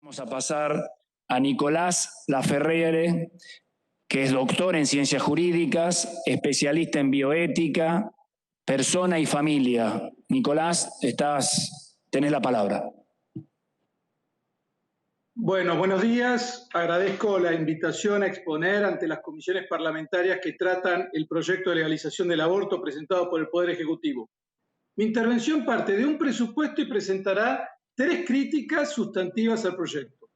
Vamos a pasar a Nicolás Laferriere, que es doctor en ciencias jurídicas, especialista en bioética, persona y familia. Nicolás, tenés la palabra. Bueno, buenos días. Agradezco la invitación a exponer ante las comisiones parlamentarias que tratan el proyecto de legalización del aborto presentado por el Poder Ejecutivo. Mi intervención parte de un presupuesto y presentará 3 críticas sustantivas al proyecto.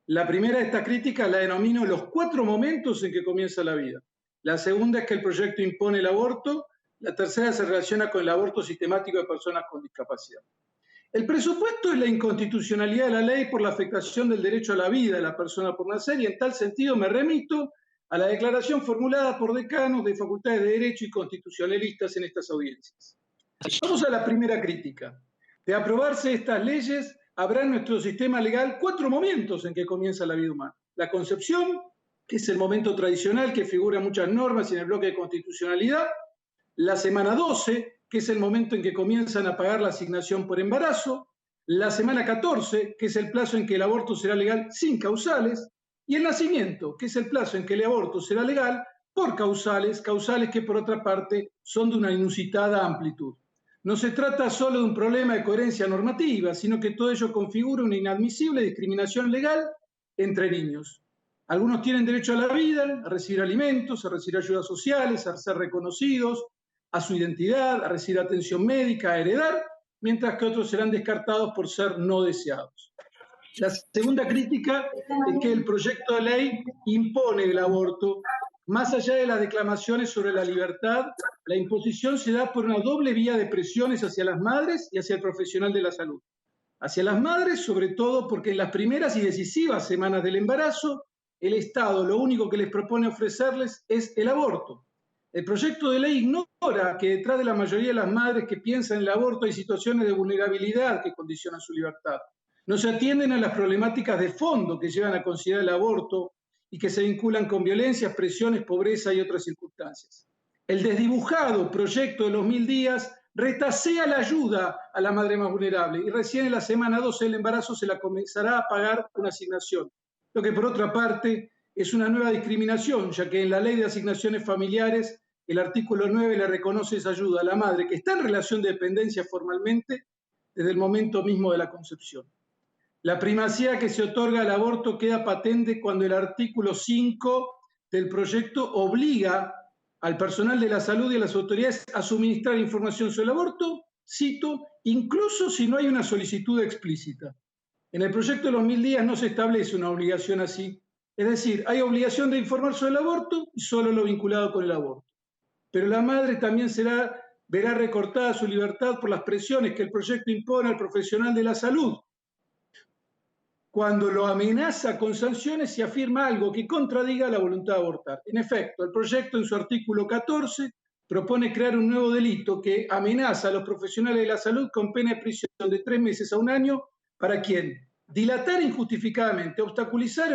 La primera de estas críticas la denomino los 4 momentos en que comienza la vida. La segunda es que el proyecto impone el aborto. La tercera se relaciona con el aborto sistemático de personas con discapacidad. El presupuesto es la inconstitucionalidad de la ley por la afectación del derecho a la vida de la persona por nacer, y en tal sentido me remito a la declaración formulada por decanos de facultades de Derecho y constitucionalistas en estas audiencias. Vamos a la primera crítica. De aprobarse estas leyes, habrá en nuestro sistema legal 4 momentos en que comienza la vida humana. La concepción, que es el momento tradicional que figura en muchas normas y en el bloque de constitucionalidad. La semana 12, que es el momento en que comienzan a pagar la asignación por embarazo. La semana 14, que es el plazo en que el aborto será legal sin causales. Y el nacimiento, que es el plazo en que el aborto será legal por causales que por otra parte son de una inusitada amplitud. No se trata solo de un problema de coherencia normativa, sino que todo ello configura una inadmisible discriminación legal entre niños. Algunos tienen derecho a la vida, a recibir alimentos, a recibir ayudas sociales, a ser reconocidos, a su identidad, a recibir atención médica, a heredar, mientras que otros serán descartados por ser no deseados. La segunda crítica es que el proyecto de ley impone el aborto. Más allá de las declamaciones sobre la libertad, la imposición se da por una doble vía de presiones hacia las madres y hacia el profesional de la salud. Hacia las madres, sobre todo porque en las primeras y decisivas semanas del embarazo, el Estado lo único que les propone ofrecerles es el aborto. El proyecto de ley ignora que detrás de la mayoría de las madres que piensan en el aborto hay situaciones de vulnerabilidad que condicionan su libertad. No se atienden a las problemáticas de fondo que llevan a considerar el aborto y que se vinculan con violencias, presiones, pobreza y otras circunstancias. El desdibujado proyecto de los 1000 días retasea la ayuda a la madre más vulnerable y recién en la semana 12 del embarazo se la comenzará a pagar una asignación, lo que por otra parte es una nueva discriminación, ya que en la ley de asignaciones familiares el artículo 9 le reconoce esa ayuda a la madre que está en relación de dependencia formalmente desde el momento mismo de la concepción. La primacía que se otorga al aborto queda patente cuando el artículo 5 del proyecto obliga al personal de la salud y a las autoridades a suministrar información sobre el aborto, cito, incluso si no hay una solicitud explícita. En el proyecto de los 1000 días no se establece una obligación así. Es decir, hay obligación de informar sobre el aborto y solo lo vinculado con el aborto. Pero la madre también verá recortada su libertad por las presiones que el proyecto impone al profesional de la salud, cuando lo amenaza con sanciones y afirma algo que contradiga la voluntad de abortar. En efecto, el proyecto en su artículo 14 propone crear un nuevo delito que amenaza a los profesionales de la salud con pena de prisión de 3 meses a 1 año para quien dilatar injustificadamente, obstaculizar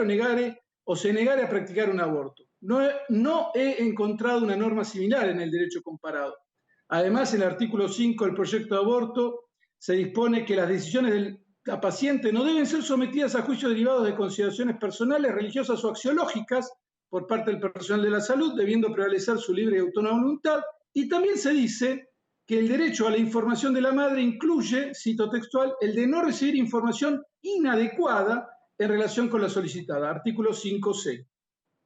o se negare a practicar un aborto. No he encontrado una norma similar en el derecho comparado. Además, en el artículo 5 del proyecto de aborto se dispone que las decisiones de la paciente no deben ser sometidas a juicios derivados de consideraciones personales, religiosas o axiológicas por parte del personal de la salud, debiendo prevalecer su libre y autónoma voluntad. Y también se dice que el derecho a la información de la madre incluye, cito textual, el de no recibir información inadecuada en relación con la solicitada, artículo 5c.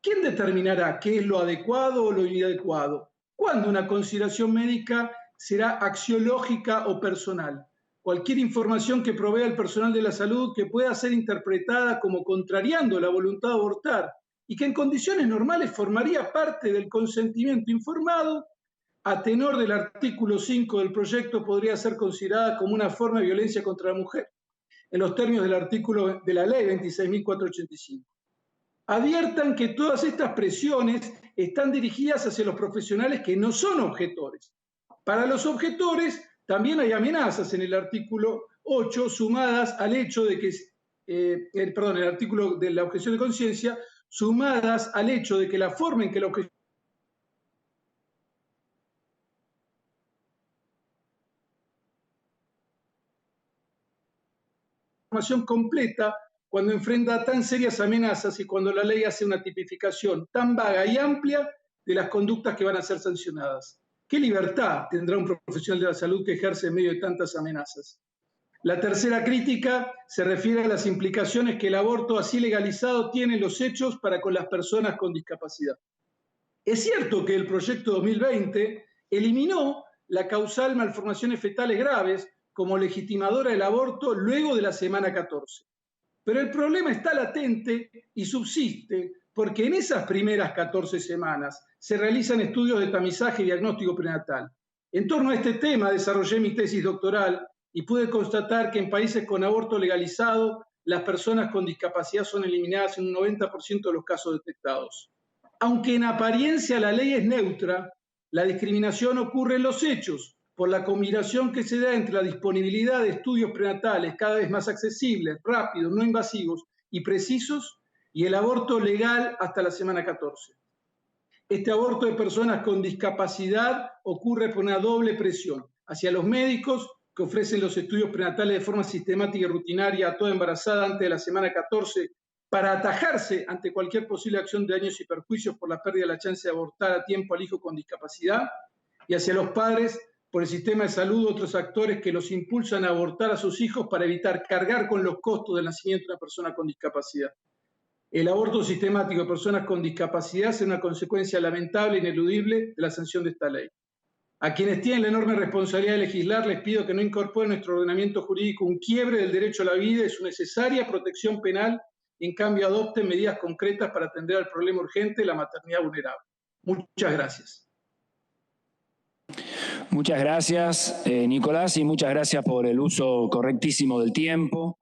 ¿Quién determinará qué es lo adecuado o lo inadecuado? ¿Cuándo una consideración médica será axiológica o personal? Cualquier información que provea el personal de la salud que pueda ser interpretada como contrariando la voluntad de abortar y que en condiciones normales formaría parte del consentimiento informado, a tenor del artículo 5 del proyecto, podría ser considerada como una forma de violencia contra la mujer, en los términos del artículo de la ley 26.485. Adviertan que todas estas presiones están dirigidas hacia los profesionales que no son objetores. Para los objetores también hay amenazas en el artículo 8 sumadas al hecho de que, el artículo de la objeción de conciencia, sumadas al hecho de que la forma en que la objeción completa cuando enfrenta tan serias amenazas y cuando la ley hace una tipificación tan vaga y amplia de las conductas que van a ser sancionadas? ¿Qué libertad tendrá un profesional de la salud que ejerce en medio de tantas amenazas? La tercera crítica se refiere a las implicaciones que el aborto así legalizado tiene en los hechos para con las personas con discapacidad. Es cierto que el proyecto 2020 eliminó la causal malformaciones fetales graves como legitimadora del aborto luego de la semana 14. Pero el problema está latente y subsiste porque en esas primeras 14 semanas se realizan estudios de tamizaje y diagnóstico prenatal. En torno a este tema desarrollé mi tesis doctoral y pude constatar que en países con aborto legalizado las personas con discapacidad son eliminadas en un 90% de los casos detectados. Aunque en apariencia la ley es neutra, la discriminación ocurre en los hechos por la combinación que se da entre la disponibilidad de estudios prenatales cada vez más accesibles, rápidos, no invasivos y precisos, y el aborto legal hasta la semana 14. Este aborto de personas con discapacidad ocurre por una doble presión hacia los médicos que ofrecen los estudios prenatales de forma sistemática y rutinaria a toda embarazada antes de la semana 14 para atajarse ante cualquier posible acción de daños y perjuicios por la pérdida de la chance de abortar a tiempo al hijo con discapacidad, y hacia los padres por el sistema de salud u otros actores que los impulsan a abortar a sus hijos para evitar cargar con los costos del nacimiento de una persona con discapacidad. El aborto sistemático de personas con discapacidad es una consecuencia lamentable e ineludible de la sanción de esta ley. A quienes tienen la enorme responsabilidad de legislar, les pido que no incorporen en nuestro ordenamiento jurídico un quiebre del derecho a la vida y su necesaria protección penal, y en cambio adopten medidas concretas para atender al problema urgente de la maternidad vulnerable. Muchas gracias. Muchas gracias, Nicolás, y muchas gracias por el uso correctísimo del tiempo.